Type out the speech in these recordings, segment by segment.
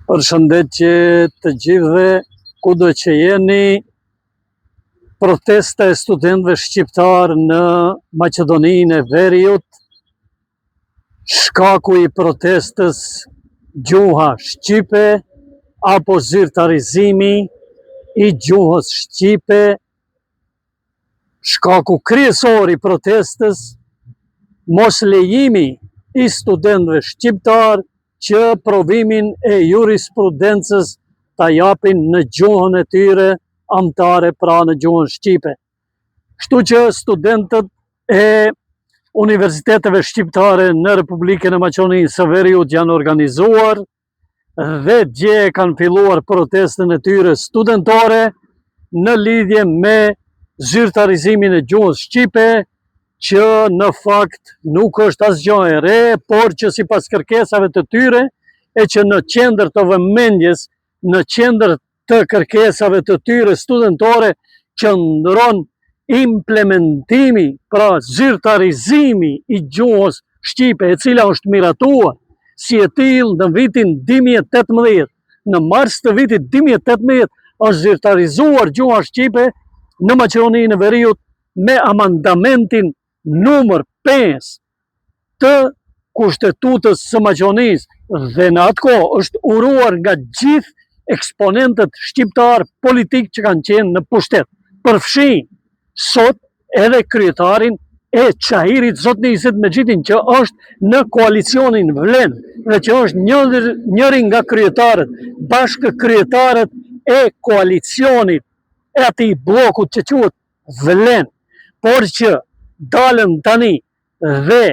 Përshëndetje të gjithëve, kudo që jeni. Protesta e studentëve shqiptar në Maqedoninë e Veriut. Shkaku i protestës gjuha shqipe apo zyrtarizimi i gjuhës shqipe. Shkaku kryesor i protestës mos lejimi i studentëve shqiptar që provimin e jurisprudencës ta japin në gjuhën e tyre amtare, pra në gjuhën shqipe. Kështu që studentët e universiteteve shqiptare në Republikën e Maqedonisë së Veriut janë organizuar dhe dje kanë filluar protestën e tyre studentore në lidhje me zyrtarizimin e gjuhës shqipe, që në fakt nuk është asgjë e re, por që sipas kërkesave të tyre e që në qendër të vëmendjes, në qendër të kërkesave të tyre studentore qëndron implementimi, pra zyrtarizimi i gjuhës shqipe, e cila është miratuar si e tillë në vitin 2018. Në mars të vitit 2018 është zyrtarizuar gjuha shqipe në Maqedoninë e Veriut me amandamentin numër 5 të Kushtetutës së Maqedonisë, dhe në atë kohë është uruar nga gjithë eksponentët shqiptar politik që kanë qenë në pushtet. Përfshin sot edhe kryetarin e Çahirit, zot Nisit Mexhitin, që është në koalicionin Vlen dhe që është njëri nga kryetarët, bashkë kryetarët e koalicionit e atij bllokut që quhet Vlen, por që dalën tani dhe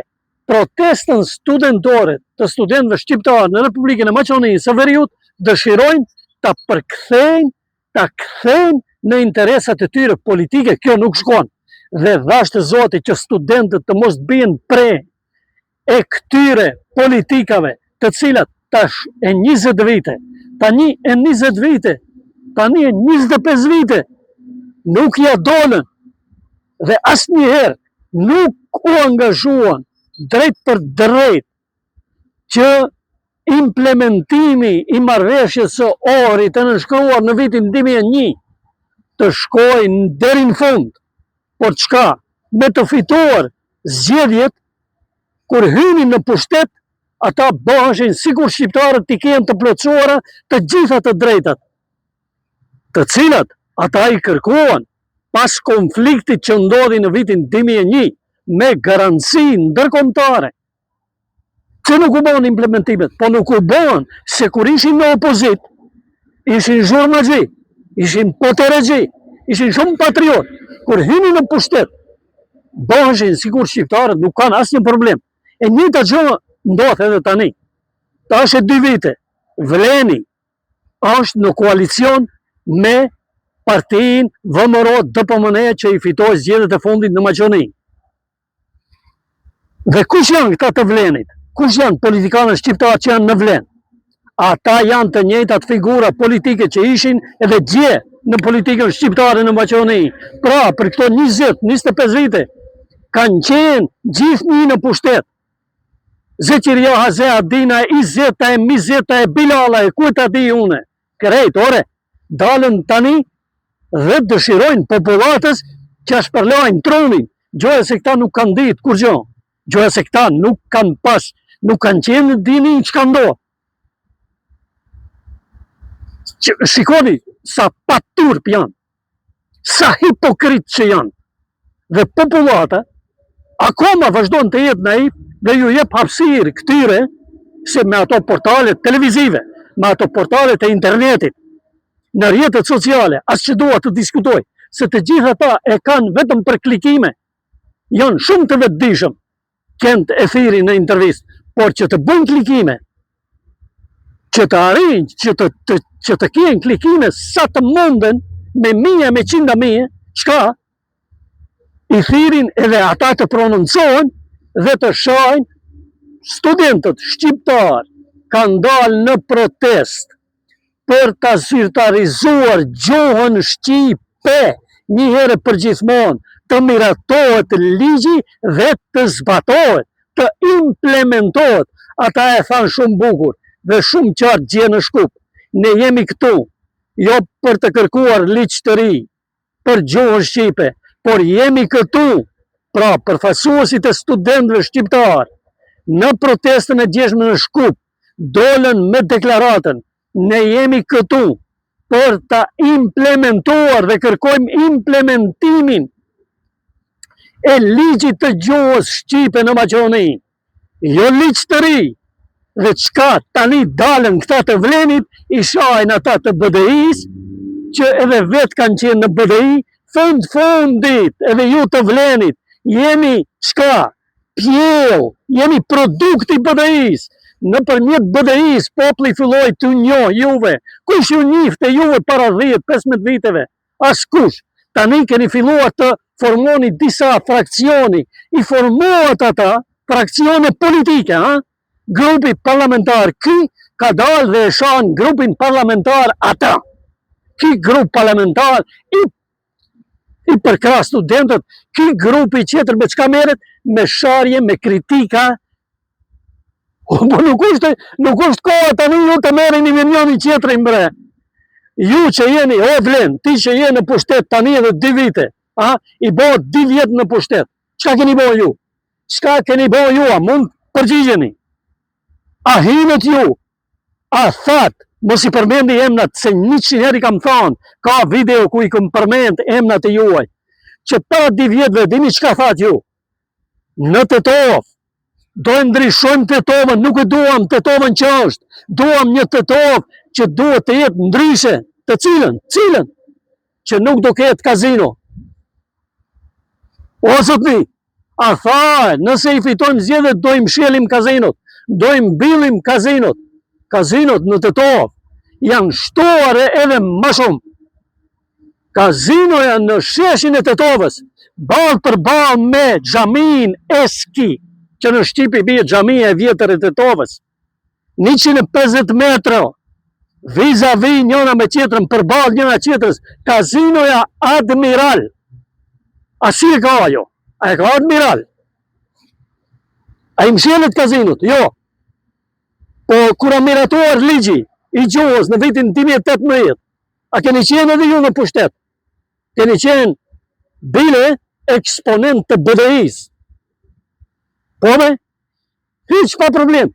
protestën studentore të studentëve shqiptarë në Republikën e Maqedonisë së Veriut dëshirojnë ta përkthejnë, ta kthejnë në interesat e tyre politike. Kjo nuk shkon. Dhe dhashtë Zoti që studentët të mos bien pre e këtyre politikave, të cilat tash e 20 vite, tani e 20 vite, tani e 25 vite nuk ja dolën dhe asnjëherë nuk u angazhuan drejt për drejt që implementimi i marrëveshjes së Ohrit të nënshkruar në vitin 2001 të shkojnë deri në fund. Por çka? Me të fituar zgjedhjet, kur hynin në pushtet, ata bëheshin sikur shqiptarët i kenë të plotësuara të gjitha të drejtat, të cilat ata i kërkuan pas konfliktit që ndodhi në vitin 2001 me garanci ndërkombëtare, që nuk u bën implementimet, po nuk u bën se kur ishin në opozit, ishin zhurmëxhi, ishin poterexhi, ishin shumë patriot. Kur hynin në pushtet, bëheshin sikur shqiptarët nuk kanë asnjë problem. E njëjta gjë ndodh edhe tani. Tash e 2 vite, Vleni është në koalicion me partinë VMRO-DPMNE që i fitoi zgjedhjet e fundit në Maqedoni. Dhe kush janë këta të Vlenit? Kush janë politikanët shqiptarë që janë në Vlen? Ata janë të njëjtat figura politike që ishin edhe dje në politikën shqiptare në Maqedoni. Pra, për këto 20-25 vite kanë qenë gjithnjë në pushtet. Zeqiria Haze, Adina, Izeta, Mizeta, Bilala, ku ta di une. Krejt, ore, dalën tani dhe dëshirojnë popullatës që shpërlajnë trunin. Gjoja se këta nuk kanë ditë kur gjo. Gjoja se këta nuk kanë pas, nuk kanë qenë dini që kanë do. Shikoni sa paturp janë, sa hipokrit që janë. Dhe popullata akoma vazhdojnë të jetë naiv dhe ju jep hapësirë këtyre se me ato portalet televizive, me ato portalet e internetit, në rrjetet sociale, as që dua të diskutoj, se të gjitha ta e kanë vetëm për klikime, janë shumë të vetëdijshëm, Kent e thiri në intervist, por që të bëjnë klikime, që të arrijnë, që të kenë klikime sa të munden, me 1000, me 100.000, çka? I thirin edhe ata të prononcohen dhe të shajnë studentët shqiptar kanë dalë në protest për ta zyrtarizuar gjuhën shqipe një herë për gjithmonë, të miratohet ligji dhe të zbatohet, të implementohet. Ata e thanë shumë bukur dhe shumë qartë gje në Shkup. ne jemi këtu, jo për të kërkuar liq të ri, për gjuhën shqipe, por jemi këtu, pra përfaqësuesit e studentëve shqiptar, në protestën e djeshme në Shkup, dolën me deklaratën, ne jemi këtu për ta implementuar dhe kërkojmë implementimin e ligjit të gjuhës shqipe në Maqedoni, jo ligj të ri, dhe çka tani dalën këta të Vlenit, i shajnë ata të BDI-s, që edhe vetë kanë qenë në BDI, fundit, edhe ju të Vlenit, jemi çka? Pjell, jemi produkti BDI-s, në përmjet BDI-s, popli filloi të njoh juve, kush ju njifte juve para 10-15 viteve, askush, tani keni filluar të formoni disa fraksioni, i formohet ata, fraksione politike, grupi parlamentar, ky ka dalë dhe e shanë grupin parlamentar ata, ky grup parlamentar i përkras studentët, ky grupi qetër me çka merret, me sharje, me kritika, po nuk është koha tani ju të merreni me njëri tjetrin bre. Ju që jeni, o Vlen, ti që jeni në pushtet tani edhe 2 vite, i bëhet 2 vjet në pushtet. Çka keni bëu ju? Çka keni bëu ju? A mund përgjigjeni? A hinët ju? A that? Mos i përmendi emnat, se 100 herë kam thonë, ka video ku i këm përmend emnat e juaj. Që para 2 vjetëve, dini çka that ju? Në Tetov, dojmë ndryshojmë Tetovën, nuk e duam Tetovën që është, duam një Tetov që duhet të jetë ndryshe, të cilën, që nuk do ketë kazino. O zotni, a tha, nëse i fitojmë zgjedhjet, dojmë mshelim kazinot, dojmë mbillim kazinot. Kazinot në Tetov janë shtuar edhe më shumë. Kazinoja në sheshin e Tetovës, ballë për ballë me xhamin eski, që në Shqipi bie xhamia e vjetër e Tetovës. 150 metra, vis-a-vis njëna me tjetrën, përballë njëna tjetrës, kazinoja Admiral. A si e ka ajo? A e ka Admiral? A i mshelet kazinot? Jo. Po kur a miratuar ligji i gjuhës në vitin 2018, a keni qenë edhe ju në pushtet? Keni qenë bile eksponent të BDI-s. Po me? Hiq pa problem.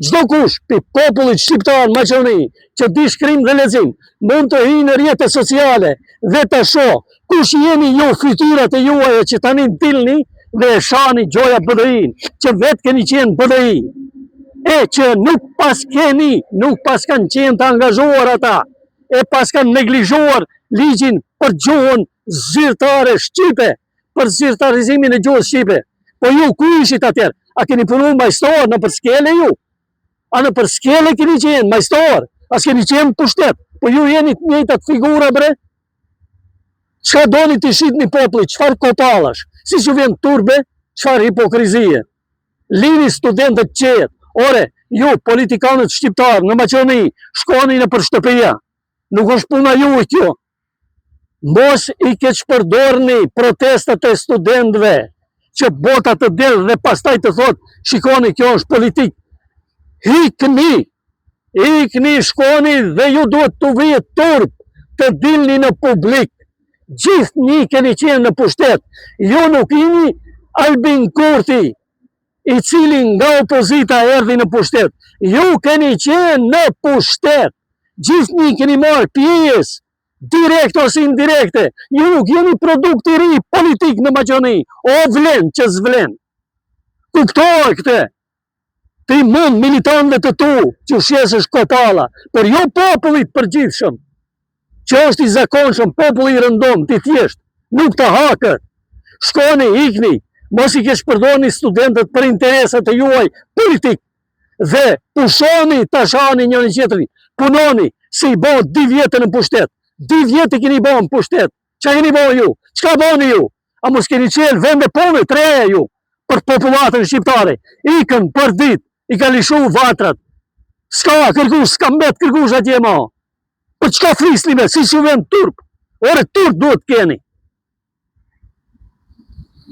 Çdo kush, pi popullit shqiptar në Maqedoni, që di shkrim dhe lexim, mund të hyjë në rrjetet sociale dhe të shoh kush jeni ju, fytyrat e juaja që tani dilni dhe e shani gjoja BDI-n, që vetë keni qenë BDI. E që nuk pas kanë qenë të angazhuar ata, e pas kanë neglizhuar ligjin për gjuhën zyrtare shqipe, për zyrtarizimin e gjuhës shqipe. Po ju ku ishit atjer? A keni punu majstor në përskele ju? A në përskele keni qenë majstor? A s'keni qenë pushtet? Po ju jeni të njëjtat figura bre? Çka doni të shitni popullit? Çfarë kopalash? Si që vjen turbe, çfarë hipokrizie? Lini studentët qetë. Ore, ju politikanët shqiptarë në Maqedoni, shkoni në përshtëpia. Nuk është puna ju i kjo. Mos i keq përdorni protestat e studentëve, që bota të del dhe pastaj të thot, shikoni kjo është politik. Hikni, shkoni dhe ju duhet të vijet turp, të dilni në publik. Gjithë një keni qenë në pushtet. Ju nuk jeni Albin Kurti, i cili nga opozita erdhi në pushtet. Ju keni qenë në pushtet. Gjithë një keni marrë pjesë, direkt ose indirekte. Ju nuk jeni produkt i ri politik në Maqedoni. O Vlen që zvlen. Kuptoj këte. Ti mund militantëve të tu që shesësh kopala, por jo popullit përgjithshëm, që është i zakonshëm, populli i rëndom, ti thjesht, nuk të hakët. Shkoni, ikni, mos i kesh përdorni studentët për interesat e juaj politik, dhe pushoni të shani njëri tjetrin, punoni, si i bëhet 2 vjetë në pushtet. 2 vjetë keni bëhen në pushtet. Qa keni bëhen ju? Qka bëhen ju? A mos keni qelë vende pone, 3 ju, për populatën shqiptare. Ikën për dit, i ka lishu vatrat. Ska kërkush, ska mbet kërkush atje ma. Për qka flisni me, si që vend turp? Ore turp duhet keni.